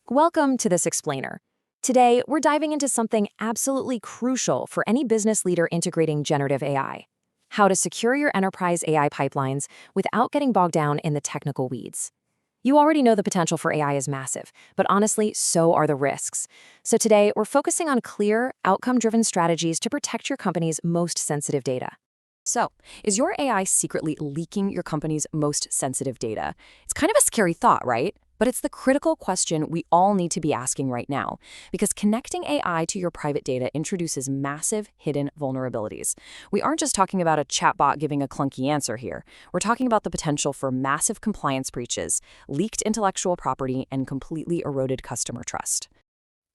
Welcome to this explainer. Today, we're diving into something absolutely crucial for any business leader integrating generative AI: how to secure your enterprise AI pipelines without getting bogged down in the technical weeds. You already know the potential for AI is massive, but honestly, so are the risks. So today, we're focusing on clear, outcome-driven strategies to protect your company's most sensitive data. So, is your AI secretly leaking your company's most sensitive data? It's kind of a scary thought, right? But it's the critical question we all need to be asking right now, because connecting AI to your private data introduces massive hidden vulnerabilities. We aren't just talking about a chatbot giving a clunky answer here. We're talking about the potential for massive compliance breaches, leaked intellectual property, and completely eroded customer trust.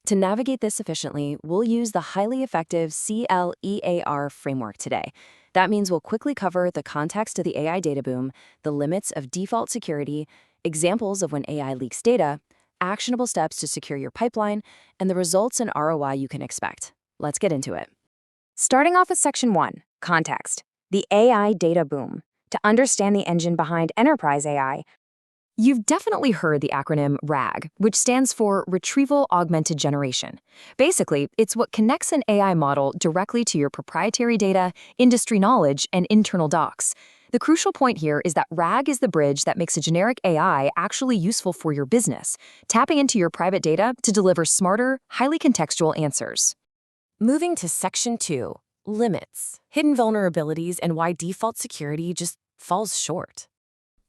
To navigate this efficiently, we'll use the highly effective CLEAR framework today. That means we'll quickly cover the context of the AI data boom, the limits of default security, examples of when AI leaks data, actionable steps to secure your pipeline, and the results and ROI you can expect. Let's get into it. Starting off with Section 1, Context, the AI data boom. To understand the engine behind enterprise AI, you've definitely heard the acronym RAG, which stands for Retrieval-Augmented Generation. Basically, it's what connects an AI model directly to your proprietary data, industry knowledge, and internal docs. The crucial point here is that RAG is the bridge that makes a generic AI actually useful for your business, tapping into your private data to deliver smarter, highly contextual answers. Moving to Section 2, Limits, hidden vulnerabilities, and why default security just falls short.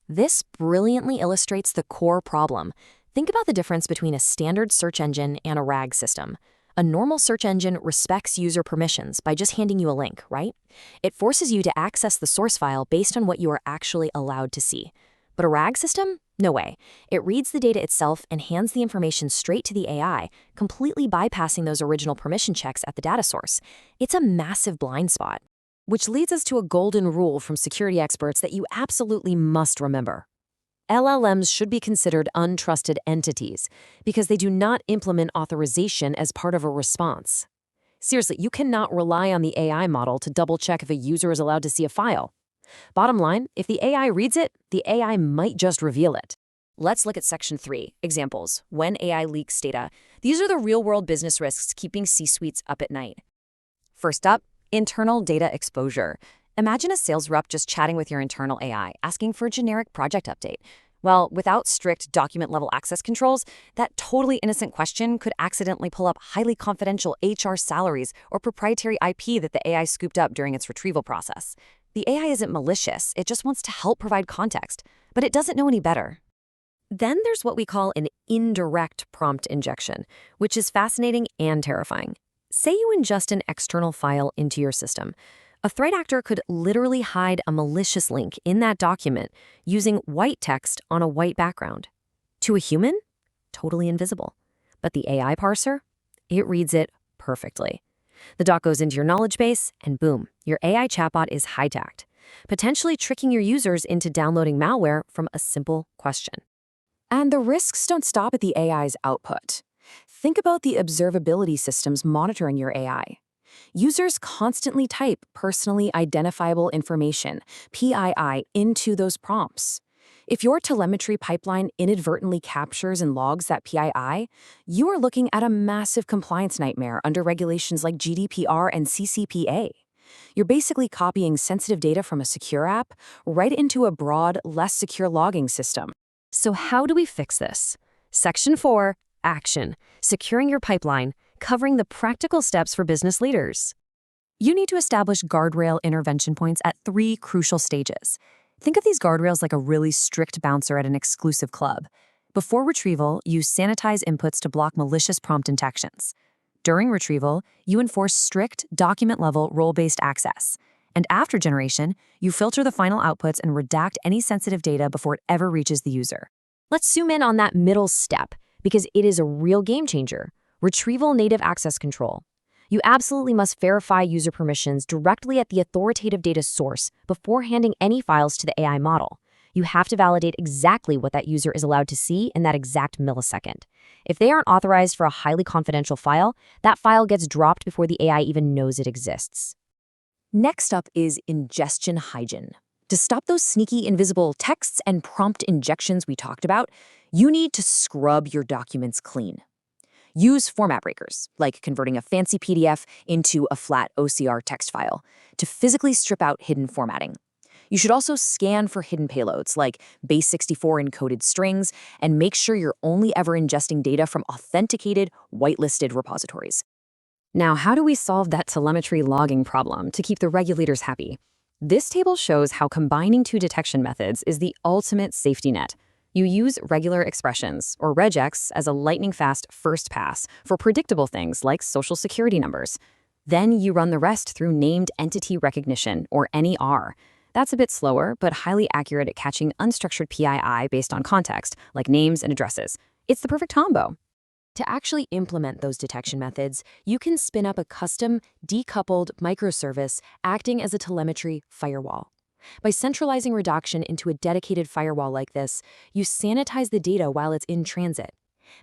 This brilliantly illustrates the core problem. Think about the difference between a standard search engine and a RAG system. A normal search engine respects user permissions by just handing you a link, right? It forces you to access the source file based on what you are actually allowed to see. But a RAG system? No way. It reads the data itself and hands the information straight to the AI, completely bypassing those original permission checks at the data source. It's a massive blind spot. Which leads us to a golden rule from security experts that you absolutely must remember. LLMs should be considered untrusted entities because they do not implement authorization as part of a response. Seriously, you cannot rely on the AI model to double-check if a user is allowed to see a file. Bottom line, if the AI reads it, the AI might just reveal it. Let's look at Section 3, Examples, when AI leaks data. These are the real-world business risks keeping C-suites up at night. First up, internal data exposure. Imagine a sales rep just chatting with your internal AI, asking for a generic project update. Well, without strict document-level access controls, that totally innocent question could accidentally pull up highly confidential HR salaries or proprietary IP that the AI scooped up during its retrieval process. The AI isn't malicious, it just wants to help provide context, but it doesn't know any better. Then there's what we call an indirect prompt injection, which is fascinating and terrifying. Say you ingest an external file into your system. A threat actor could literally hide a malicious link in that document using white text on a white background. To a human, totally invisible. But the AI parser, it reads it perfectly. The doc goes into your knowledge base, and boom, your AI chatbot is hijacked, potentially tricking your users into downloading malware from a simple question. And the risks don't stop at the AI's output. Think about the observability systems monitoring your AI. Users constantly type personally identifiable information, PII, into those prompts. If your telemetry pipeline inadvertently captures and logs that PII, you are looking at a massive compliance nightmare under regulations like GDPR and CCPA. You're basically copying sensitive data from a secure app right into a broad, less secure logging system. So how do we fix this? Section 4, Action, securing your pipeline, covering the practical steps for business leaders. You need to establish guardrail intervention points at 3 crucial stages. Think of these guardrails like a really strict bouncer at an exclusive club. Before retrieval, you sanitize inputs to block malicious prompt detections. During retrieval, you enforce strict document-level role-based access. And after generation, you filter the final outputs and redact any sensitive data before it ever reaches the user. Let's zoom in on that middle step, because it is a real game changer: retrieval-native access control. You absolutely must verify user permissions directly at the authoritative data source before handing any files to the AI model. You have to validate exactly what that user is allowed to see in that exact millisecond. If they aren't authorized for a highly confidential file, that file gets dropped before the AI even knows it exists. Next up is ingestion hygiene. To stop those sneaky invisible texts and prompt injections we talked about, You need to scrub your documents clean. Use format breakers, like converting a fancy PDF into a flat OCR text file, to physically strip out hidden formatting. You should also scan for hidden payloads, like base64 encoded strings, and make sure you're only ever ingesting data from authenticated, whitelisted repositories. Now, how do we solve that telemetry logging problem to keep the regulators happy? This table shows how combining two detection methods is the ultimate safety net. You use regular expressions, or regex, as a lightning-fast first pass for predictable things like social security numbers. Then you run the rest through named entity recognition, or NER. That's a bit slower, but highly accurate at catching unstructured PII based on context, like names and addresses. It's the perfect combo. To actually implement those detection methods, you can spin up a custom, decoupled microservice acting as a telemetry firewall. By centralizing redaction into a dedicated firewall like this, you sanitize the data while it's in transit.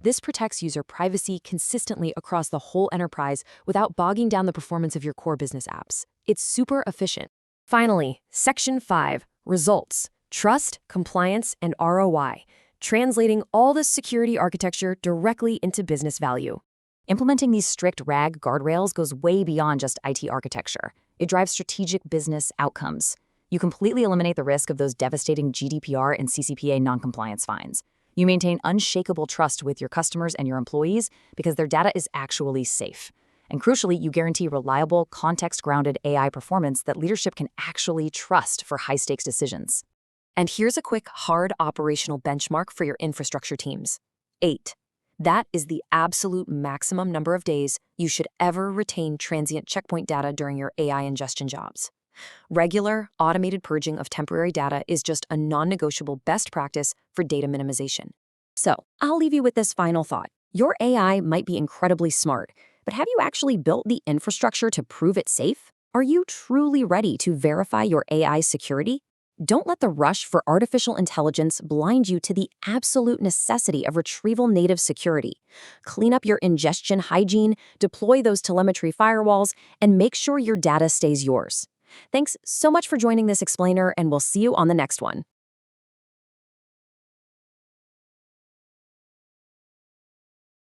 This protects user privacy consistently across the whole enterprise without bogging down the performance of your core business apps. It's super efficient. Finally, Section 5, Results, Trust, Compliance, and ROI, translating all this security architecture directly into business value. Implementing these strict RAG guardrails goes way beyond just IT architecture. It drives strategic business outcomes. You completely eliminate the risk of those devastating GDPR and CCPA noncompliance fines. You maintain unshakable trust with your customers and your employees because their data is actually safe. And crucially, you guarantee reliable, context-grounded AI performance that leadership can actually trust for high-stakes decisions. And here's a quick, hard operational benchmark for your infrastructure teams. 8. That is the absolute maximum number of days you should ever retain transient checkpoint data during your AI ingestion jobs. Regular, automated purging of temporary data is just a non-negotiable best practice for data minimization. So, I'll leave you with this final thought. Your AI might be incredibly smart, but have you actually built the infrastructure to prove it safe? Are you truly ready to verify your AI security? Don't let the rush for artificial intelligence blind you to the absolute necessity of retrieval-native security. Clean up your ingestion hygiene, deploy those telemetry firewalls, and make sure your data stays yours. Thanks so much for joining this explainer, and we'll see you on the next one.